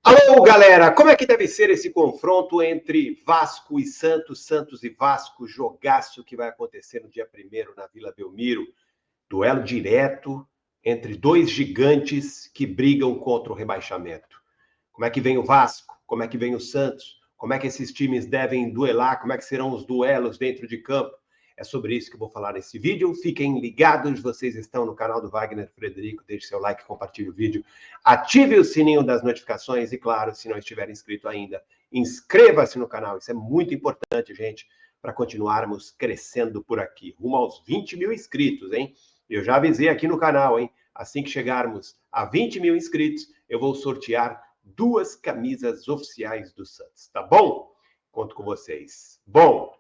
Alô, galera! Como é que deve ser esse confronto entre Vasco e Santos, Santos e Vasco, jogaço que vai acontecer no dia 1º na Vila Belmiro? Duelo direto entre dois gigantes que brigam contra o rebaixamento. Como é que vem o Vasco? Como é que vem o Santos? Como é que esses times devem duelar? Como é que serão os duelos dentro de campo? É sobre isso que eu vou falar nesse vídeo. Fiquem ligados, vocês estão no canal do Wagner Frederico. Deixe seu like, compartilhe o vídeo, ative o sininho das notificações e, claro, se não estiver inscrito ainda, inscreva-se no canal. Isso é muito importante, gente, para continuarmos crescendo por aqui. Rumo aos 20 mil inscritos, hein? Eu já avisei aqui no canal, hein? Assim que chegarmos a 20 mil inscritos, eu vou sortear 2 camisas oficiais do Santos, tá bom? Conto com vocês. Bom,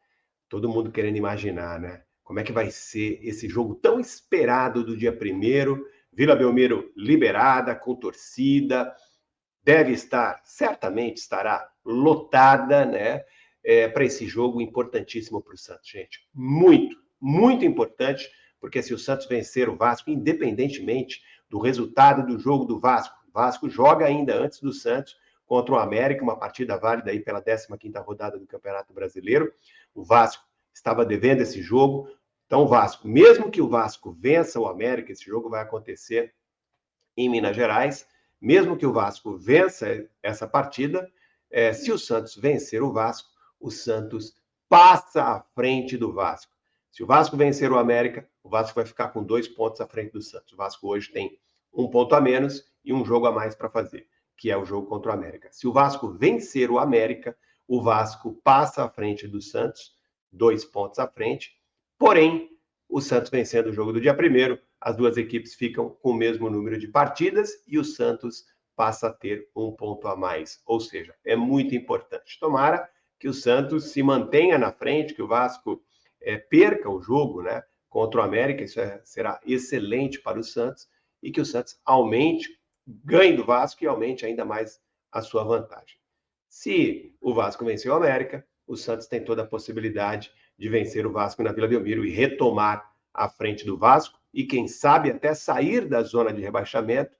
todo mundo querendo imaginar, né? Como é que vai ser esse jogo tão esperado do dia 1º? Vila Belmiro liberada, com torcida, deve estar, certamente estará lotada, né? Para esse jogo importantíssimo para o Santos, gente. Muito, muito importante, porque se o Santos vencer o Vasco, independentemente do resultado do jogo do Vasco, o Vasco joga ainda antes do Santos contra o América, uma partida válida aí pela 15ª rodada do Campeonato Brasileiro. O Vasco estava devendo esse jogo. Então, o Vasco, mesmo que o Vasco vença o América, esse jogo vai acontecer em Minas Gerais, mesmo que o Vasco vença essa partida, se o Santos vencer o Santos passa à frente do Vasco. Se o Vasco vencer o América, o Vasco vai ficar com 2 pontos à frente do Santos. O Vasco hoje tem 1 ponto a menos e um jogo a mais para fazer, que é o jogo contra o América. Se o Vasco vencer o América, o Vasco passa à frente do Santos, 2 pontos à frente. Porém, o Santos vencendo o jogo do dia 1º, as duas equipes ficam com o mesmo número de partidas e o Santos passa a ter 1 ponto a mais. Ou seja, é muito importante. Tomara que o Santos se mantenha na frente, que o Vasco perca o jogo, né, contra o América. Isso será excelente para o Santos e que o Santos aumente, ganhe do Vasco e aumente ainda mais a sua vantagem. Se o Vasco vencer o América, o Santos tem toda a possibilidade de vencer o Vasco na Vila Belmiro e retomar à frente do Vasco e, quem sabe, até sair da zona de rebaixamento,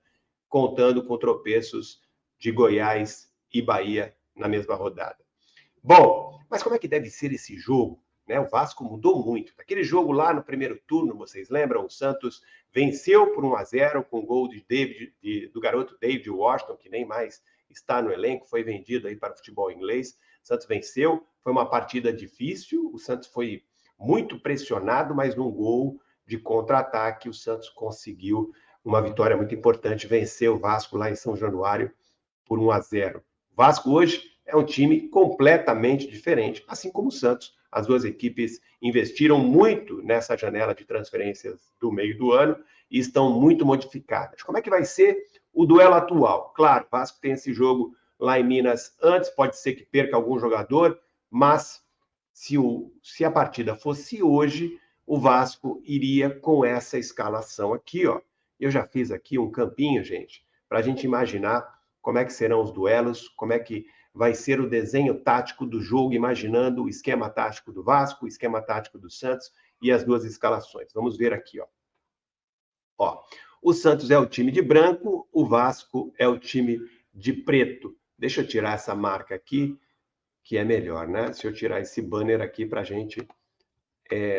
contando com tropeços de Goiás e Bahia na mesma rodada. Bom, mas como é que deve ser esse jogo? Né? O Vasco mudou muito. Aquele jogo lá no primeiro turno, vocês lembram? O Santos venceu por 1-0 com o gol do garoto David Washington, que nem mais está no elenco, foi vendido aí para o futebol inglês. O Santos venceu, foi uma partida difícil, o Santos foi muito pressionado, mas num gol de contra-ataque o Santos conseguiu uma vitória muito importante, venceu o Vasco lá em São Januário por 1-0. O Vasco hoje é um time completamente diferente, assim como o Santos. As duas equipes investiram muito nessa janela de transferências do meio do ano e estão muito modificadas. Como é que vai ser o duelo atual? Claro, o Vasco tem esse jogo lá em Minas antes, pode ser que perca algum jogador, mas se a partida fosse hoje, o Vasco iria com essa escalação aqui, ó. Eu já fiz aqui um campinho, gente, para a gente imaginar como é que serão os duelos, como é que vai ser o desenho tático do jogo, imaginando o esquema tático do Vasco, o esquema tático do Santos e as duas escalações. Vamos ver aqui, ó. Ó, o Santos é o time de branco, o Vasco é o time de preto. Deixa eu tirar essa marca aqui, que é melhor, né? Se eu tirar esse banner aqui para a gente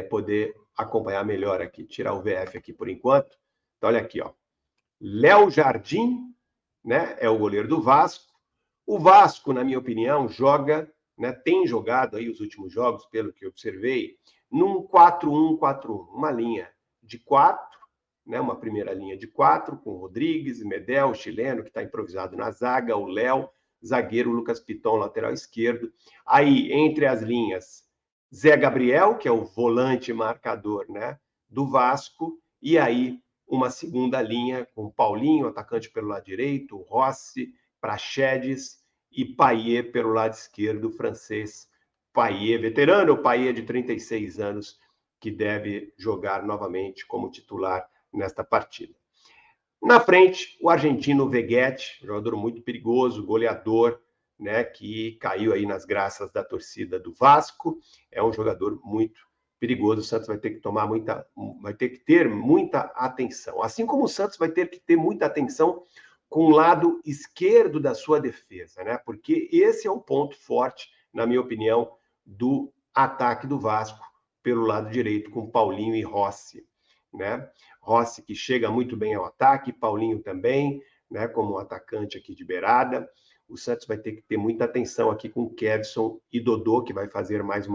poder acompanhar melhor aqui. Tirar o VF aqui por enquanto. Então, olha aqui, ó. Léo Jardim, né, é o goleiro do Vasco. O Vasco, na minha opinião, joga, né, tem jogado aí os últimos jogos, pelo que eu observei, num 4-1-4-1, uma linha de 4, né, uma primeira linha de 4, com o Rodrigues, Medel, o chileno, que está improvisado na zaga, o Léo, zagueiro, Lucas Piton, lateral esquerdo. Aí, entre as linhas, Zé Gabriel, que é o volante marcador, né, do Vasco, e aí uma segunda linha com Paulinho, atacante pelo lado direito, Rossi, Praxedes e Payet pelo lado esquerdo, o francês Payet, veterano, o Payet de 36 anos, que deve jogar novamente como titular nesta partida. Na frente, o argentino Veguete, jogador muito perigoso, goleador, né, que caiu aí nas graças da torcida do Vasco, é um jogador muito perigoso. O Santos vai ter que ter muita atenção, assim como o Santos vai ter que ter muita atenção com o lado esquerdo da sua defesa, né? Porque esse é o ponto forte, na minha opinião, do ataque do Vasco pelo lado direito, com Paulinho e Rossi, né? Rossi que chega muito bem ao ataque, Paulinho também, né? Como um atacante aqui de beirada. O Santos vai ter que ter muita atenção aqui com Kevson e Dodô, que vai fazer mais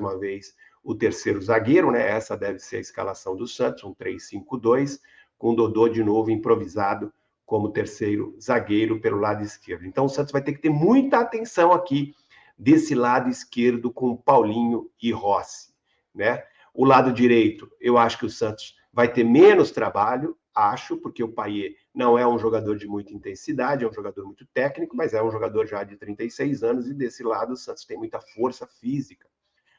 uma vez o terceiro zagueiro, né? Essa deve ser a escalação do Santos, um 3-5-2, com Dodô de novo improvisado como terceiro zagueiro pelo lado esquerdo. Então o Santos vai ter que ter muita atenção aqui desse lado esquerdo com Paulinho e Rossi, né? O lado direito, eu acho que o Santos vai ter menos trabalho, acho, porque o Payet não é um jogador de muita intensidade, é um jogador muito técnico, mas é um jogador já de 36 anos, e desse lado o Santos tem muita força física,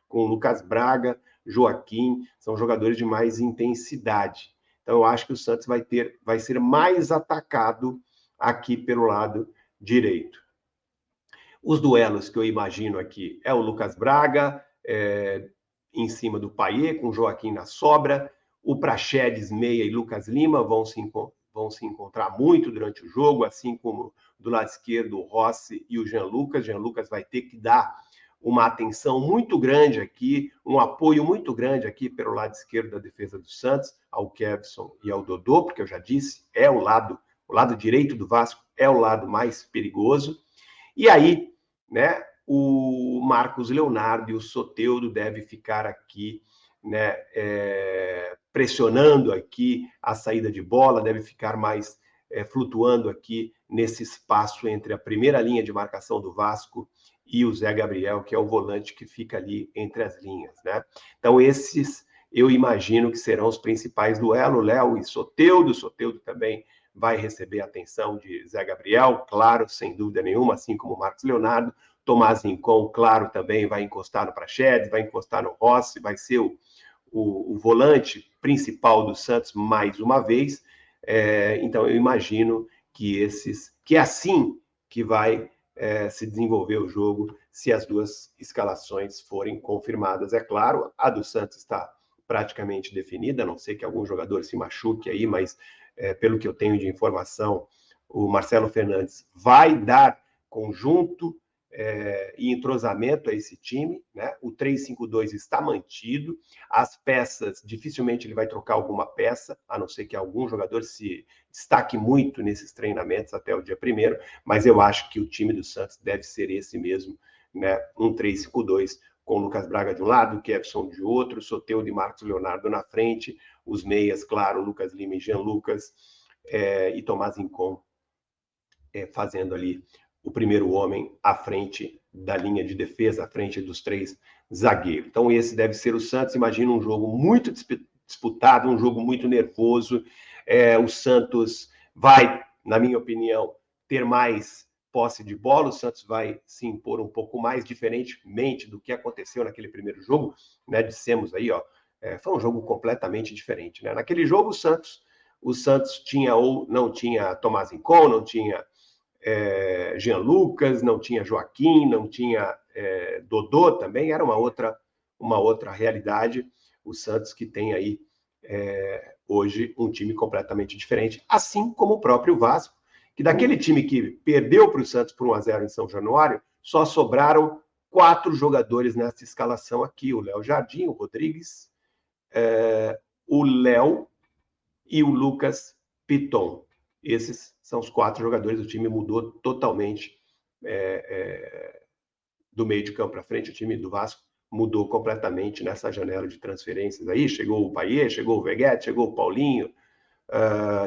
com Lucas Braga, Joaquim, são jogadores de mais intensidade. Então eu acho que o Santos vai ser mais atacado aqui pelo lado direito. Os duelos que eu imagino aqui é o Lucas Braga, em cima do Payet, com Joaquim na sobra, o Praxedes, Meia e Lucas Lima vão se encontrar muito durante o jogo, assim como do lado esquerdo o Rossi e o Jean Lucas. Jean Lucas vai ter que dar uma atenção muito grande aqui, um apoio muito grande aqui pelo lado esquerdo da defesa do Santos, ao Kevson e ao Dodô, porque eu já disse, o lado direito do Vasco é o lado mais perigoso. E aí, né, o Marcos Leonardo e o Soteldo devem ficar aqui, né, pressionando aqui a saída de bola, deve ficar mais flutuando aqui nesse espaço entre a primeira linha de marcação do Vasco e o Zé Gabriel, que é o volante que fica ali entre as linhas, né? Então esses eu imagino que serão os principais duelos, Léo e Soteldo. Soteldo também vai receber a atenção de Zé Gabriel, claro, sem dúvida nenhuma, assim como o Marcos Leonardo. Tomás Rincon, claro, também vai encostar no Praxedes, vai encostar no Rossi, vai ser o volante principal do Santos mais uma vez. Então eu imagino que é assim que vai se desenvolver o jogo, se as duas escalações forem confirmadas. É claro, a do Santos está praticamente definida, a não ser que algum jogador se machuque aí, mas pelo que eu tenho de informação, o Marcelo Fernandes vai dar conjunto e entrosamento a esse time, né? O 3-5-2 está mantido, as peças, dificilmente ele vai trocar alguma peça, a não ser que algum jogador se destaque muito nesses treinamentos até o dia 1º, mas eu acho que o time do Santos deve ser esse mesmo, né? Um 3-5-2, com Lucas Braga de um lado, Kevson de outro, Soteldo e Marcos Leonardo na frente, os meias, claro, Lucas Lima e Jean Lucas, e Tomás Rincon fazendo ali o primeiro homem à frente da linha de defesa, à frente dos 3 zagueiros. Então esse deve ser o Santos. Imagina um jogo muito disputado, um jogo muito nervoso. O Santos vai, na minha opinião, ter mais posse de bola, o Santos vai se impor um pouco mais, diferentemente do que aconteceu naquele primeiro jogo, né? Dissemos aí, foi um jogo completamente diferente, né? Naquele jogo o Santos tinha ou não tinha Tomás Rincon, não tinha Jean Lucas, não tinha Joaquim, não tinha Dodô também, era uma outra realidade. O Santos que tem aí hoje um time completamente diferente, assim como o próprio Vasco, que daquele time que perdeu para o Santos por 1-0 em São Januário, só sobraram 4 jogadores nessa escalação aqui: o Léo Jardim, o Rodrigues, o Léo e o Lucas Piton. Esses são os 4 jogadores. O time mudou totalmente do meio de campo para frente. O time do Vasco mudou completamente nessa janela de transferências aí. Chegou o Payet, chegou o Veguete, chegou o Paulinho,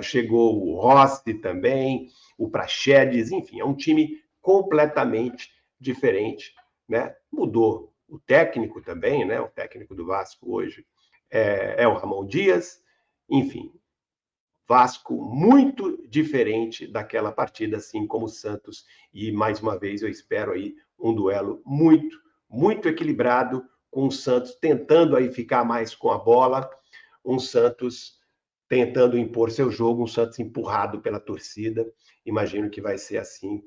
chegou o Rossi também, o Praxedes, enfim, é um time completamente diferente, né? Mudou o técnico também, né? O técnico do Vasco hoje é o Ramon Dias, enfim, Vasco muito diferente daquela partida, assim como o Santos. E mais uma vez eu espero aí um duelo muito, muito equilibrado, com o Santos tentando aí ficar mais com a bola, um Santos tentando impor seu jogo, um Santos empurrado pela torcida. Imagino que vai ser assim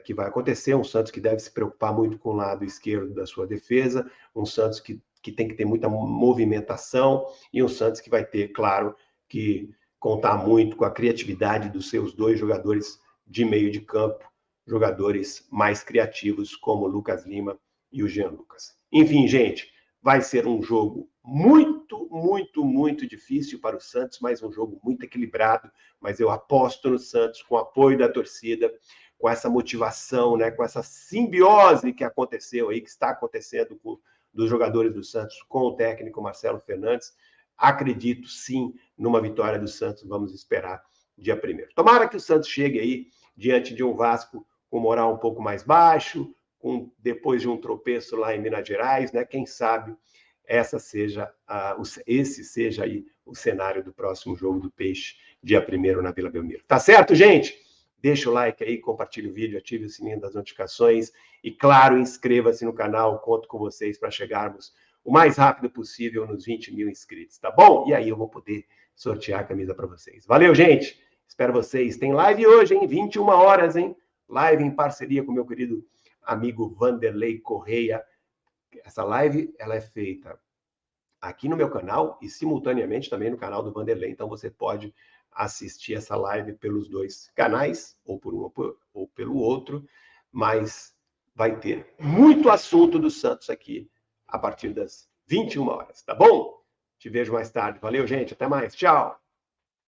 que vai acontecer. Um Santos que deve se preocupar muito com o lado esquerdo da sua defesa, um Santos que tem que ter muita movimentação, e um Santos que vai ter, claro, que contar muito com a criatividade dos seus dois jogadores de meio de campo, jogadores mais criativos como o Lucas Lima e o Jean Lucas. Enfim, gente, vai ser um jogo muito difícil para o Santos, mas um jogo muito equilibrado, mas eu aposto no Santos com o apoio da torcida, com essa motivação, né, com essa simbiose que aconteceu aí, que está acontecendo com dos jogadores do Santos com o técnico Marcelo Fernandes. Acredito sim numa vitória do Santos, vamos esperar dia 1º. Tomara que o Santos chegue aí diante de um Vasco com moral um pouco mais baixo, depois de um tropeço lá em Minas Gerais, né? Quem sabe esse seja aí o cenário do próximo jogo do Peixe, dia 1º na Vila Belmiro. Tá certo, gente? Deixa o like aí, compartilhe o vídeo, ative o sininho das notificações e, claro, inscreva-se no canal. Conto com vocês para chegarmos o mais rápido possível nos 20 mil inscritos, tá bom? E aí eu vou poder sortear a camisa para vocês. Valeu, gente! Espero vocês. Tem live hoje, hein? 21 horas, hein? Live em parceria com meu querido amigo Vanderlei Correia. Essa live, ela é feita aqui no meu canal e simultaneamente também no canal do Vanderlei. Então você pode assistir essa live pelos dois canais, ou por um ou pelo outro, mas vai ter muito assunto do Santos aqui a partir das 21 horas, tá bom? Te vejo mais tarde. Valeu, gente. Até mais. Tchau.